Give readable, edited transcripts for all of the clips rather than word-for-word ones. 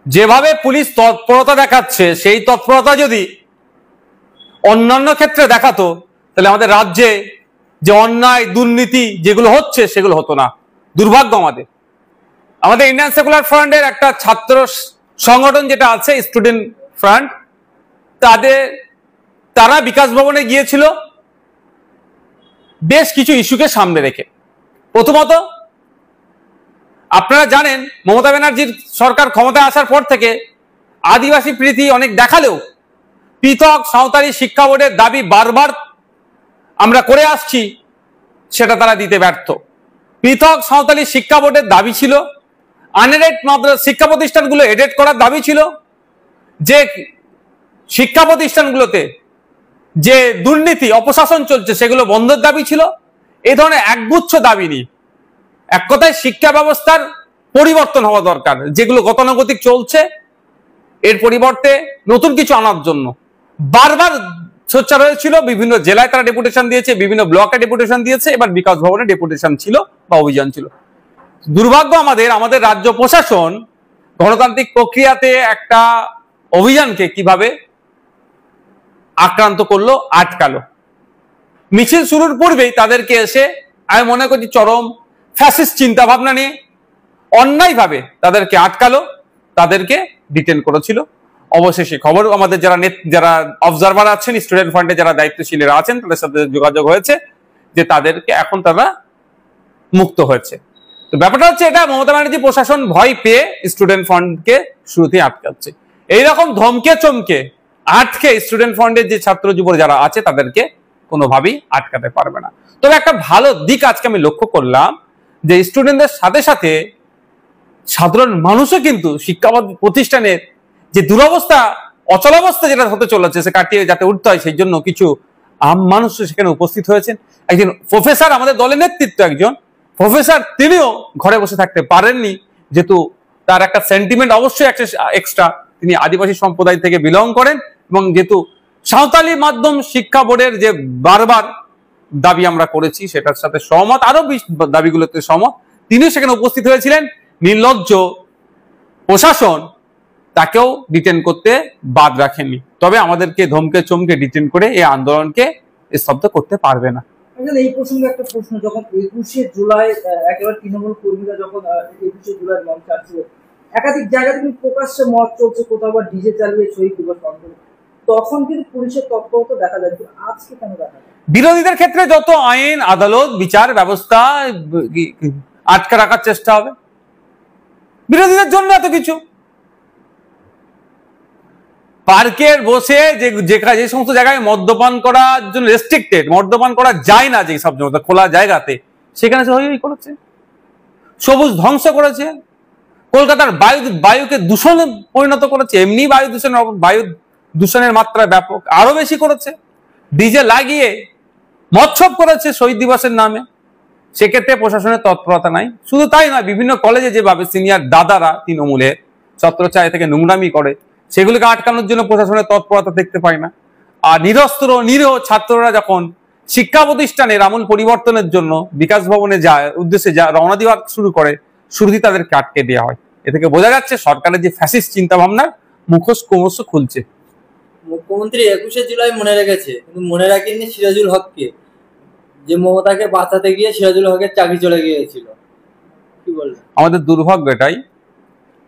যেভাবে পুলিশ তৎপরতা দেখাচ্ছে সেই তৎপরতা যদি অন্যান্য ক্ষেত্রে দেখাতো তাহলে আমাদের রাজ্যে যে অন্যায় দুর্নীতি যেগুলো হচ্ছে সেগুলো হতো না। দুর্ভাগ্য আমাদের ইন্ডিয়ান সেকুলার ফ্রন্টের একটা ছাত্র সংগঠন যেটা আছে স্টুডেন্ট ফ্রন্ট, তারা বিকাশ ভবনে গিয়েছিল বেশ কিছু ইস্যুকে সামনে রেখে। প্রথমত, আপনারা জানেন মমতা ব্যানার্জির সরকার ক্ষমতায় আসার পর থেকে আদিবাসী প্রীতি অনেক দেখালেও পৃথক সাঁওতালি শিক্ষা বোর্ডের দাবি বারবার আমরা করে আসছি, সেটা তারা দিতে ব্যর্থ। পৃথক সাঁওতালি শিক্ষা বোর্ডের দাবি ছিল, আনএডেড শিক্ষা প্রতিষ্ঠানগুলো এডেড করার দাবি ছিল, যে শিক্ষা প্রতিষ্ঠানগুলোতে যে দুর্নীতি অপশাসন চলছে সেগুলো বন্ধের দাবি ছিল। এই ধরনের একগুচ্ছ দাবি নিয়ে এক কথায় শিক্ষা ব্যবস্থার পরিবর্তন হওয়া দরকার, যেগুলো গতানুগতিক চলছে এর পরিবর্তে নতুন কিছু আনার জন্য বারবার সোচ্চার হয়েছিল। বিভিন্ন জেলায় তারা ডেপুটেশন দিয়েছে, বিভিন্ন ব্লকে ডেপুটেশন দিয়েছে, এবার বিকাশ ভবনে ডেপুটেশন ছিল বা অভিযান ছিল। দুর্ভাগ্য আমাদের রাজ্য প্রশাসন গণতান্ত্রিক প্রক্রিয়াতে একটা অভিযানকে কিভাবে আক্রান্ত করলো, আটকালো। মিছিল শুরুর পূর্বেই তাদেরকে এসে, আমি মনে করছি চরম ফ্যাসিস্ট চিন্তা ভাবনা নিয়ে অন্যায়ভাবে তাদেরকে আটকালো, তাদেরকে ডিটেন করেছিল। অবশেষে খবর আমাদের যারা অবজারভার আছেন, স্টুডেন্ট ফ্রন্টে যারা দায়িত্বশীলেরা আছেন তাদের সাথে যোগাযোগ হয়েছে যে তাদেরকে এখন তারা মুক্ত হয়েছে। তো ব্যাপারটা হচ্ছে এটা, মমতা ব্যানার্জি প্রশাসন ভয় পেয়ে স্টুডেন্ট ফ্রন্টকে শুরুতেই আটকাচ্ছে। এইরকম ধমকে চমকে আটকে স্টুডেন্ট ফ্রন্টের যে ছাত্র যুব যারা আছে তাদেরকে কোনোভাবেই আটকাতে পারবে না। তবে একটা ভালো দিক আজকে আমি লক্ষ্য করলাম যে স্টুডেন্টদের সাথে সাথে সাধারণ মানুষও কিন্তু শিক্ষা প্রতিষ্ঠানের যে দুরবস্থা, অচলাবস্থা যেটা হতে চলেছে সে কাটিয়ে যাতে উঠতে হয়, সেই জন্য কিছু আম মানুষ সেখানে উপস্থিত হয়েছেন। একজন প্রফেসর, আমাদের দলের নেতৃত্ব একজন প্রফেসর, তিনিও ঘরে বসে থাকতে পারেননি, যেহেতু তার একটা সেন্টিমেন্ট অবশ্যই এক্সট্রা। তিনি আদিবাসী সম্প্রদায় থেকে বিলং করেন এবং যেহেতু সাঁওতালি মাধ্যম শিক্ষা বোর্ডের যে বারবার দাবি আমরা করেছি সেটার সাথে সহমত, আরো দাবিগুলোতে সহমত, তিনিও সেখানে উপস্থিত হয়েছিলেন। নির্লজ্জ প্রশাসন তাকেও ডিটেন করতে বাদ রাখেননি। তবে আমাদেরকে ধমকে চমকে ডিটেন করে এই আন্দোলনকে স্তব্ধ করতে পারবে না। এই প্রসঙ্গে একটা প্রশ্ন, যখন 21শে জুলাই একেবারে তৃণমূল কর্মীরা যখন 21শে জুলাই মঞ্চে আসছিল, একাধিক জায়গায় কিন্তু প্রকাশ্যে মত চলছে, কোথাও বা ডিজে চালিয়ে শহীদ দিবস পালন, তখন কিন্তু পুলিশের তৎপরতা দেখা যায়, আজকে কেন দেখা যায়? বিরোধীদের ক্ষেত্রে যত আইন, আদালত, বিচার ব্যবস্থা আটকে রাখার চেষ্টা হবে, বিরোধীদের জন্য এত কিছু। পার্কের বসে যে সমস্ত জায়গায় মদ্যপান করার জন্য রেস্ট্রিক্টেড, মদ্যপান করা যায় না যে সব খোলা জায়গাতে, সেখানে সে হই করেছে, সবুজ ধ্বংস করেছে, কলকাতার বায়ুকে দূষণে পরিণত করেছে, এমনি বায়ু দূষণের মাত্রা ব্যাপক আরো বেশি করেছে, ডিজে লাগিয়ে মৎসব করেছে শহীদ দিবসের নামে। সেক্ষেত্রে প্রশাসনের তৎপরতা নাই। শুধু তাই নয়, বিভিন্ন কলেজে যেভাবে সিনিয়র দাদারা তৃণমূলের ছত্রছায়া থেকে নোংরামি করে, সেগুলিকে আটকানোর জন্য প্রশাসনের তৎপরতা দেখতে পাই না। আর নিরস্ত্র নিরীহ ছাত্ররা যখন শিক্ষা প্রতিষ্ঠানের আমূল পরিবর্তনের জন্য বিকাশ ভবনে যায়, উদ্দেশ্যে রওনা দেওয়া শুরু করে, শুরুতেই তাদেরকে আটকে দেওয়া হয়। এ থেকে বোঝা যাচ্ছে সরকারের যে ফ্যাসিস্ট চিন্তা ভাবনার মুখোশ ক্রমশ খুলছে। মুখ্যমন্ত্রী 21শে জুলাই মনে রেখেছে, কিন্তু মনে রাখেননি সিরাজুল হককে, যে মমতাকে বাঁচাতে গিয়ে সিরাজুল হকের চাকরি চলে গিয়েছিল। কি বলবেন? আমাদের দুর্ভাগ্য এটাই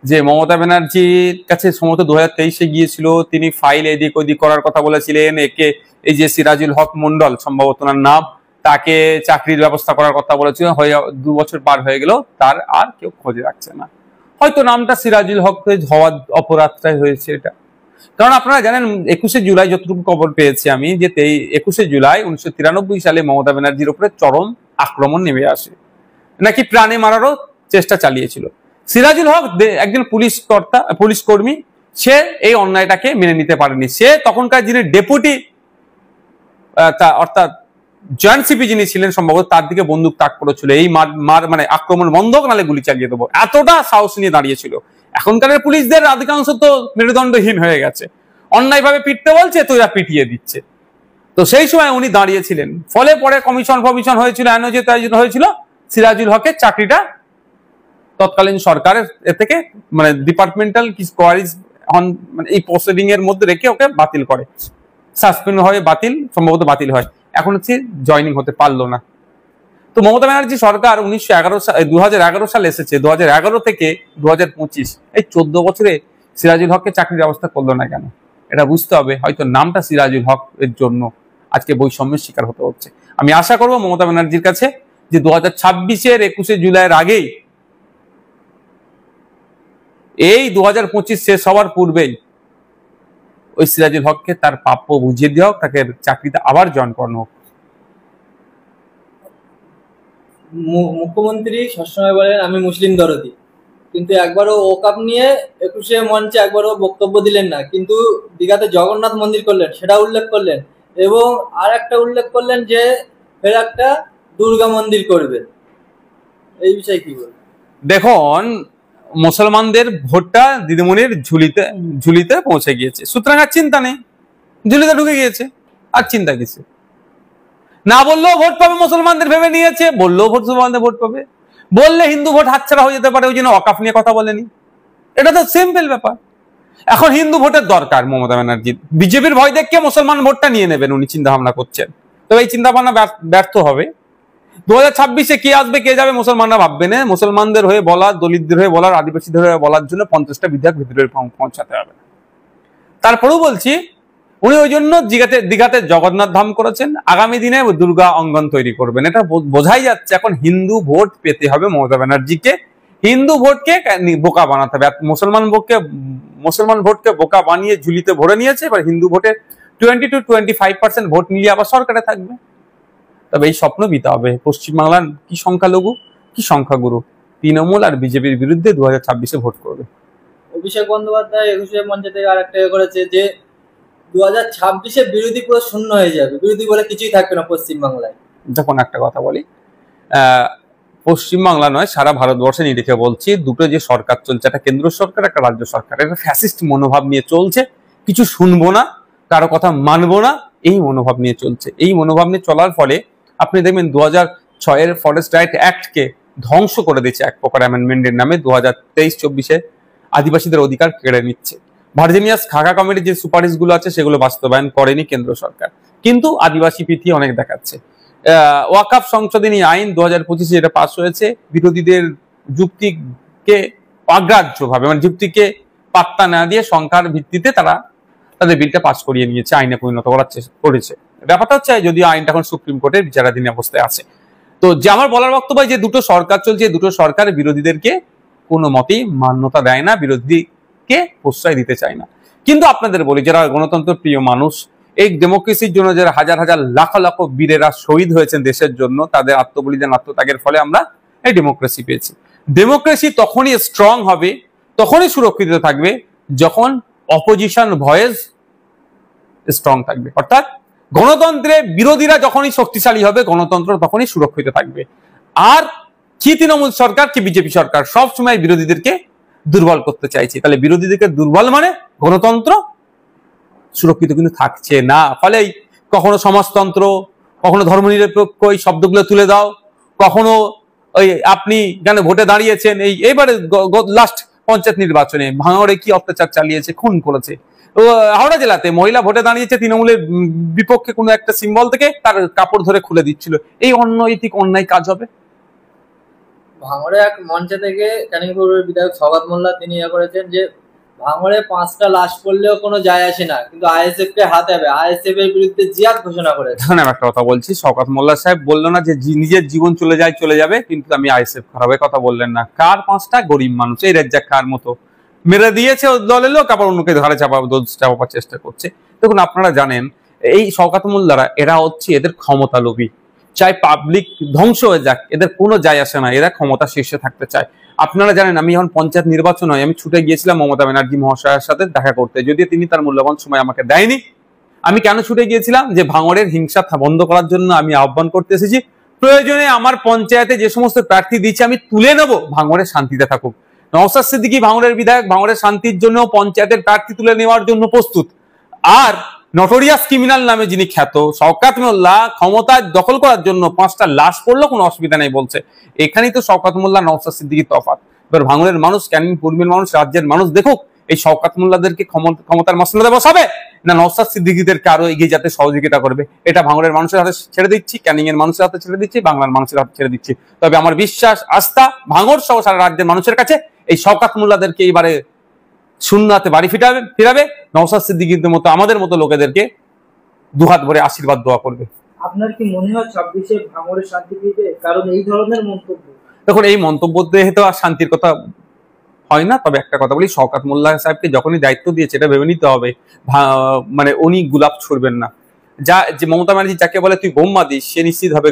যে মমতা ব্যানার্জির কাছে সম্ভবত 2023-এ গিয়েছিল, তিনি ফাইল এদিক ওদিক করার কথা বলেছিলেন, একে এই যে সিরাজুল হক মন্ডল সম্ভবত ওনার নাম, তাকে চাকরির ব্যবস্থা করার কথা বলেছিল। 2 বছর পার হয়ে গেল, তার আর কেউ খোঁজে রাখছে না। হয়তো নামটা সিরাজুল হক হওয়ার অপরাধটাই হয়েছে এটা। কারণ আপনারা জানেন 21শে জুলাই যতটুকু খবর পেয়েছি আমি, যে 21শে জুলাই 1993 সালে মমতা ব্যানার্জির উপরে চরম আক্রমণ নেমে আসে, নাকি প্রাণে মারারও চেষ্টা চালিয়েছিল। সিরাজুল হক একজন পুলিশ কর্মী, সে এই অন্যায়টাকে মেনে নিতে পারেনি। সে তখনকার যিনি ডেপুটি অর্থাৎ জয়েন্ট সিপি যিনি ছিলেন সম্ভবত, তার দিকে বন্দুক তাক করেছিল, এই মানে আক্রমণ বন্ধ নালে গুলি চালিয়ে দেবো, এতটা সাহস নিয়ে দাঁড়িয়েছিল। এখনকার পুলিশদের অধিকাংশ তো মেরুদণ্ডহীন হয়ে গেছে, অন্যায়ভাবে পিটতে বলছে তো এরা পিটিয়ে দিচ্ছে। তো সেই সময় উনি দাঁড়িয়েছিলেন, ফলে পরে কমিশন হয়েছিল, হয়েছিল, সিরাজুল হকের চাকরিটা তৎকালীন সরকারের এ থেকে মানে ডিপার্টমেন্টাল কোয়ারিজ মানে এই প্রসিডিং এর মধ্যে রেখে ওকে বাতিল করে, সাসপেন্ড হয়, বাতিল সম্ভবত বাতিল হয়, এখন হচ্ছে জয়নিং হতে পারলো না। তো মমতা ব্যানার্জি সরকার 2011 সালে এসেছে, 2011 থেকে 2025 এই 14 বছরে সিরাজুল হককে চাকরির ব্যবস্থা করলো না কেন? এটা বুঝতে হবে। হয়তো নামটা সিরাজুল হক এর জন্য আজকে বৈষম্যের শিকার হতে হচ্ছে। আমি আশা করবো মমতা ব্যানার্জির কাছে যে 2026-এর 21শে জুলাইয়ের আগেই, এই 2025 শেষ হওয়ার পূর্বেই ওই সিরাজুল হককে তার প্রাপ্য বুঝিয়ে দেওয়া হোক, তাকে চাকরিতে আবার জয়েন করানো হোক। মুখ্যমন্ত্রী সবসময় বলেন আমি মুসলিম দরদি, কিন্তু একবারও ওকাপ নিয়ে 21শে মঞ্চে একবারও বক্তব্য দিলেন না। কিন্তু দীঘাতে জগন্নাথ মন্দির করলেন, সেটা উল্লেখ করলেন, এবং আর একটা উল্লেখ করলেন যে ফের একটা দুর্গা মন্দির করবেন। এই বিষয়ে কি বলবেন? দেখুন, মুসলমানদের ভোটটা দিদিমণির ঝুলিতে পৌঁছে গিয়েছে, সুতরাং আর চিন্তা নেই, ঝুলিতে ঢুকে গিয়েছে, আর চিন্তা কিছু না। বললেও ভোট পাবে মুসলমানদের ভেবে নিয়েছে, বললেও মুসলমানদের ভোট পাবে, বললে হিন্দু ভোট হাতছাড়া হয়ে যেতে পারে, ওই জন্য ওয়াকফ নিয়ে কথা বলেনি। এটা তো সিম্পল ব্যাপার। এখন হিন্দু ভোটের দরকার মমতা ব্যানার্জির, বিজেপির ভয় দেখে মুসলমান ভোটটা নিয়ে নেবেন উনি চিন্তা ভাবনা করছেন। তবে এই চিন্তা ভাবনা ব্যর্থ হবে। 2026-এ কে আসবে কে যাবে মুসলমানরা ভাববে না, মুসলমানদের হয়ে বলার, দলিতদের হয়ে বলার, আদিবাসীদের হয়ে বলার জন্য 50টা বিধায়ক ভিতরে পৌঁছাতে হবে। তারপরেও বলছি, উনি ওই জন্য দীঘাতে জগন্নাথ ধাম করেছেন, আগামী দিনে দুর্গা অঙ্গন তৈরি করবেন। এটা বোঝাই যাচ্ছে এখন হিন্দু ভোট পেতে হবে মমতা ব্যানার্জিকে, হিন্দু ভোটকে বোকা বানাতে হবে। মুসলমান ভোটকে বোকা বানিয়ে ঝুলিতে ভরে নিয়েছে, এবার হিন্দু ভোটে 20 to 25% ভোট নিয়ে আবার সরকারে থাকবে। তবে এই স্বপ্ন দিতে হবে। পশ্চিমবাংলার কি সংখ্যালঘু কি সংখ্যাগুরু তৃণমূল আর বিজেপির বিরুদ্ধে 2026-এ ভোট করবে। অভিষেক বন্দ্যোপাধ্যায় 21শে মঞ্চ থেকে আরেকটা করেছে যে 2026-এ বিরোধী পুরো শূন্য হয়ে যাবে, বিরোধী বলে কিছুই থাকবে না পশ্চিমবাংলায়। দেখুন, একটা কথা বলি, পশ্চিমবাংলা নয় সারা ভারতবর্ষে নিরিখে বলছি, দুটো যে সরকার চলছে, একটা কেন্দ্র সরকার একটা রাজ্য সরকার, এটা ফ্যাসিস্ট মনোভাব নিয়ে চলছে, কিছু শুনবো না, কারো কথা মানবো না, এই মনোভাব নিয়ে চলছে। এই মনোভাব নিয়ে চলার ফলে আপনি দেখবেন 2006-এর ফরেস্ট রাইট অ্যাক্টকে ধ্বংস করে দিচ্ছে এক প্রকার অ্যামেন্ডমেন্টের নামে। 2023-24-এ আদিবাসীদের অধিকার কেড়ে নিচ্ছে। ভার্জিনিয়াস খাকা কমিটির যে সুপারিশ গুলো আছে সেগুলো বাস্তবায়ন করেনি কেন্দ্র সরকার, কিন্তু আদিবাসী প্রীতি অনেক দেখাচ্ছে। ওয়াকফ সংশোধনী আইন 2025-এ যেটা পাস হয়েছে, বিরোধীদের যুক্তিকে অগ্রাহ্যভাবে, মানে যুক্তিকে পাত্তা না দিয়ে সংখ্যার ভিত্তিতে তারা তাদের বিলটা পাস করিয়ে নিয়েছে, আইনে পরিণত করেছে। ব্যাপারটা হচ্ছে যদিও আইনটা এখন সুপ্রিম কোর্টের বিচারাধীন অবস্থায় আছে। তো যে আমার বলার বক্তব্য, যে দুটো সরকার চলছে, দুটো সরকার বিরোধীদেরকে কোনো মতেই মান্যতা দেয় না, বিরোধীকে প্রশ্রয় দিতে চায় না। কিন্তু আপনাদের বলি, যারা গণতন্ত্র প্রিয় মানুষ, এই ডেমোক্রেসির জন্য যারা হাজার হাজার লাখ লাখ বীরেরা শহীদ হয়েছেন দেশের জন্য, তাদের আত্মবলিদান আত্মত্যাগের ফলে আমরা এই ডেমোক্রেসি পেয়েছি। ডেমোক্রেসি তখনই স্ট্রং হবে, তখনই সুরক্ষিত থাকবে যখন অপোজিশন ভয়েস স্ট্রং থাকবে। অর্থাৎ গণতন্ত্রে বিরোধীরা যখনই শক্তিশালী হবে, গণতন্ত্র তখনই সুরক্ষিত থাকবে। আর কি তৃণমূল সরকার কি বিজেপি সরকার সবসময় বিরোধীদেরকে দুর্বল করতে চাইছে, তাহলে বিরোধীদেরকে দুর্বল মানে গণতন্ত্র সুরক্ষিত কিন্তু থাকছে না। ফলে কখনো সমাজতন্ত্র, কখনো ধর্মনিরপেক্ষ এই শব্দগুলো তুলে দাও, কখনো ওই আপনি কেন ভোটে দাঁড়িয়েছেন, এইবারে লাস্ট পঞ্চায়েত নির্বাচনে ভাঙড়ে কি অত্যাচার চালিয়েছে, খুন করেছে। হাওড়া জেলাতে মহিলা ভোটে দাঁড়িয়েছে তৃণমূলের বিপক্ষে, কোনো একটা সিম্বল থেকে তার কাপড় ধরে খুলে দিচ্ছিল। এই অনৈতিক অন্যায় কাজ হবে। ভাঙড়ে এক মঞ্চে থেকে ক্যানিংপুরের বিধায়ক সওগাত মোল্লা তিনি করেছেন যে ভাঙড়ে 5টা লাশ পড়লেও কোনো যায় আসে না, কিন্তু আইএসএফ কে হাতাবে, আইএসএফ এর বিরুদ্ধে জিহাদ ঘোষণা করেছে। আমি একটা কথা বলছি, সওগাত মোল্লা সাহেব বললো না যে নিজের জীবন চলে যাবে, কিন্তু আমি আইএসএফ খারাপের কথা বললেন না। কার 5টা গরিব মানুষ, এই রেজ্জাক খার মতো মেরে দিয়েছে দলের লোক, আবার অন্যকে ঘরে চাপাবার চেষ্টা করছে। দেখুন, আপনারা জানেন এই সওগাত মোল্লারা, এরা হচ্ছে এদের ক্ষমতা লোভী, চাই পাবলিক ধ্বংস হয়ে যাক, এদের কোনো যায় আসে না, এরা ক্ষমতা শীর্ষে থাকতে চায়। আপনারা জানেন, আমি যখন পঞ্চায়েত নির্বাচন হয়, আমি ছুটে গিয়েছিলাম মমতা ব্যানার্জি মহাশয়ের সাথে দেখা করতে, যদিও তিনি তার মূল্যবান সময় আমাকে দেয়নি। আমি কেন ছুটে গিয়েছিলাম, যে ভাঙড়ের হিংসা বন্ধ করার জন্য আমি আহ্বান করতে এসেছি। প্রয়োজনে আমার পঞ্চায়েতে যে সমস্ত প্রার্থী দিচ্ছে আমি তুলে নেব, ভাঙড়ে শান্তিতে থাকুক। নওশাদ সিদ্দিকী ভাঙড়ের বিধায়ক, ভাঙড়ের শান্তির জন্য পঞ্চায়েতের প্রার্থী তুলে নেওয়ার জন্য প্রস্তুত। আর নটোরিয়াস ক্রিমিনাল নামে যিনি খ্যাত শওকাত মোল্লা, ক্ষমতা দখল করার জন্য 5টা লাশ পড়লো কোনো অসুবিধা নেই বলছে। এখানেই তো শওকাত মোল্লা নওশাদ সিদ্দিকীর তফাৎ। এবার ভাঙড়ের মানুষ, ক্যানিং পূর্বের মানুষ, রাজ্যের মানুষ দেখুক এই শওকত মোল্লাদেরকে ক্ষমতার মসনদে বসাবে না নওশাদ সিদ্দিকীদেরকে আরো এগিয়ে যেতে সহযোগিতা করবে। এটা ভাঙড়ের মানুষের হাতে ছেড়ে দিচ্ছি, ক্যানিং এর মানুষের হাতে ছেড়ে দিচ্ছি, বাংলার মানুষের হাতে ছেড়ে দিচ্ছি। তবে আমার বিশ্বাস, আস্থা ভাঙড় সহ সারা রাজ্যের মানুষের কাছে এই শওকত মোল্লাদেরকে এইবারে শূন্য হাতে বাড়ি ফিরাবে, নওশাদ সিদ্দিকীদের মতো আমাদের মতো লোকেদেরকে দুহাত ভরে আশীর্বাদ দোয়া করবে। আপনার কি মনে হয় 26-এ ভাঙড়ে শান্তি ফিরবে? কারণ এই ধরনের মন্তব্য, দেখুন এই মন্তব্য দিয়ে তো আর শান্তির কথা হয় না। তবে একটা কথা বলি, শওকত মোল্লা সাহেবকে যখনই দায়িত্ব দিয়েছে এটা ভেবে নিতে হবে মানে উনি গোলাপ ছুড়বেন না। যে মমতা ব্যানার্জি যাকে বলে তুই বোম্মা দিস, সে নিশ্চিত হবে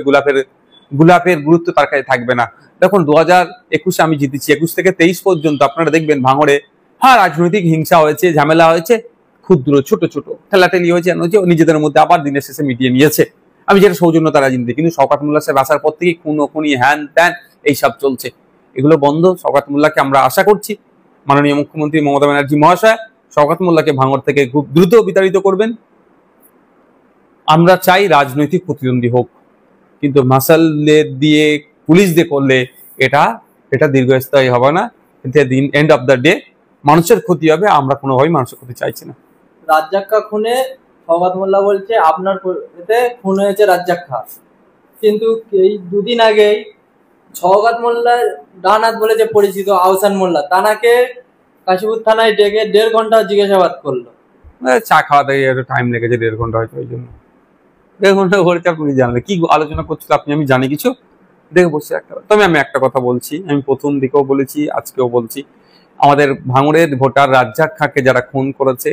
গোলাপের গুরুত্ব তার কাছে থাকবে না। দেখুন 2021-এ আমি জিতেছি, 21 থেকে 23 পর্যন্ত আপনারা দেখবেন ভাঙড়ে রাজনৈতিক হিংসা হয়েছে, ঝামেলা হয়েছে, ক্ষুদ্র ছোট ছোট ঠেলাঠেলি হয়েছে, নিজেদের মধ্যে আবার দিনের শেষে মিটিয়ে নিয়েছে। আমি যেটা সৌজন্যতা রাজনীতি, কিন্তু শওকত মোল্লা সাহেব আসার পর থেকে খুনি হ্যান ত্যান এইসব চলছে, এগুলো বন্ধ। শওকত মোল্লাকে আমরা আশা করছি মাননীয় মুখ্যমন্ত্রী মমতা ব্যানার্জি মহাশয় শওকত মোল্লাকে ভাঙড় থেকে খুব দ্রুত বিতাড়িত করবেন। আমরা চাই রাজনৈতিক প্রতিদ্বন্দ্বী হোক, কিন্তু মাসালদের দিয়ে পুলিশ দিয়ে করলে এটা দীর্ঘস্থায়ী হবে না। কিন্তু এন্ড অফ দ্য ডে মানুষের ক্ষতি হবে, আমরা কোনোভাবেই মানুষের ক্ষতি চাইছি না। রাজ্জাক্কা খুনে শওকত মোল্লা বলছে আপনার এতে খুন হয়েছে রাজ্জাক্কা, কিন্তু এই দুদিন আগেই শওকত মোল্লা ডান হাত বলে যে পরিচিত আহসান মোল্লা, তানাকে কাশীপুর থানায় ডেকে 1.5 ঘন্টা জিজ্ঞাসাবাদ করলো। চা খাওয়াতে একটু টাইম লেগেছে, 1.5 ঘন্টা হয়তো, ওই জন্য 1.5 ঘন্টা ঘুরেছে। আপনি জানলে কি আলোচনা করছিল আপনি, আমি জানি কিছু দেখে বসে একটা। তবে আমি একটা কথা বলছি, আমি প্রথম দিকেও বলেছি আজকেও বলছি, আমাদের ভাঙড়ের ভোটার রাজ্জাক্কাকে যারা খুন করেছে,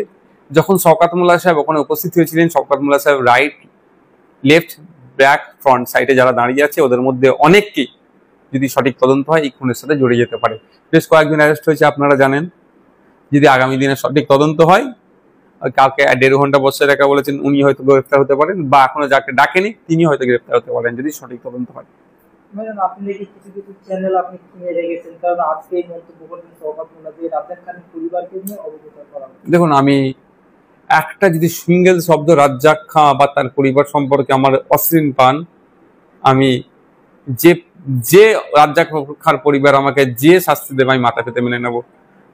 যখন শওকত মোল্লা সাহেব ওখানে উপস্থিত হয়েছিলেন, শওকত মোল্লা সাহেব রাইট, লেফট, ব্যাক, ফ্রন্ট সাইডে যারা দাঁড়িয়ে আছে ওদের মধ্যে অনেককেই যদি সঠিক তদন্ত হয় এই খুনের সাথে জড়িয়ে যেতে পারে। বেশ কয়েকজন অ্যারেস্ট হয়েছে আপনারা জানেন। যদি আগামী দিনে সঠিক তদন্ত হয়, কাউকে 1.5 ঘন্টা বসে রাখা বলেছেন, উনি হয়তো গ্রেফতার হতে পারেন, বা এখনো যাকে ডাকেনি তিনি হয়তো গ্রেফতার হতে পারেন যদি সঠিক তদন্ত হয়। আপনি দেখি কিছু চ্যানেল আপনি কিনে রেখেছেন, কারণ আজকে এই মন্তব্য করলেন শওকত মোল্লা যে রাজ্জাক্কার পরিবারকে নিয়ে অবগত করা। দেখুন আমি একটা যদি সিঙ্গেল শব্দ রাজ্জাক্কা বা তার পরিবার সম্পর্কে আমার অশ্লীল পান, আমি যে রাজ্জাক্কার পরিবার আমাকে যে শাস্তি দেবে আমি মাথা পেতে মেনে নেব।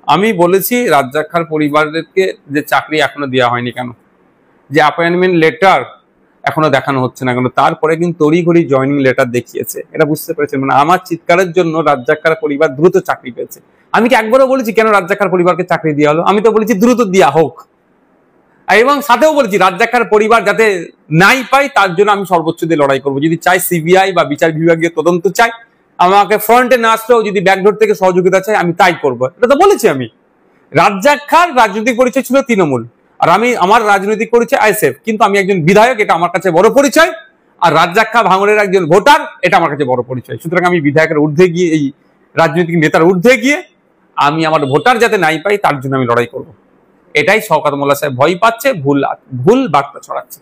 আমি বলেছি রাজ্জাক্কার পরিবারকে যে চাকরি এখনো দেওয়া হয়নি কেন, যে অ্যাপয়েন্টমেন্ট লেটার এখনো দেখানো হচ্ছে না কেন, তারপরে কিন্তু তড়িঘড়ি জয়নিং লেটার দেখিয়েছে। এটা বুঝতে পেরেছেন? মানে আমার চিৎকারের জন্য রাজ্জাক্কার পরিবার দ্রুত চাকরি পেয়েছে। আমি কি একবারও বলেছি কেন রাজ্জাক্কার পরিবারকে চাকরি দেওয়া হলো? আমি তো বলেছি দ্রুত দেওয়া হোক, এবং সাথেও বলেছি রাজ্জাক্কার পরিবার যাতে নাই পাই তার জন্য আমি সর্বোচ্চ দিয়ে লড়াই করবো। যদি চাই সিবিআই বা বিচার বিভাগীয় তদন্ত চাই, আমাকে ফ্রন্টে না আসলেও যদি ব্যাকডোর থেকে সহযোগিতা চাই আমি তাই করবো। এটা তো বলেছি আমি। রাজ্জাক্কার রাজনৈতিক পরিচয় ছিল তৃণমূল, আর আমার রাজনৈতিক পরিচয় আইএসএফ, কিন্তু আমি একজন বিধায়ক, এটা আমার কাছে বড় পরিচয়। আর রাজ্জাক্কা ভাঙড়ের একজন ভোটার, এটা আমার কাছে বড় পরিচয়। সুতরাং আমি বিধায়কের ঊর্ধ্বে গিয়ে, এই রাজনৈতিক নেতার ঊর্ধ্বে গিয়ে আমি আমার ভোটার যাতে নাই পাই তার জন্য আমি লড়াই করবো। এটাই শওকত মোল্লা সাহেব ভয় পাচ্ছে, ভুল বার্তা ছড়াচ্ছে।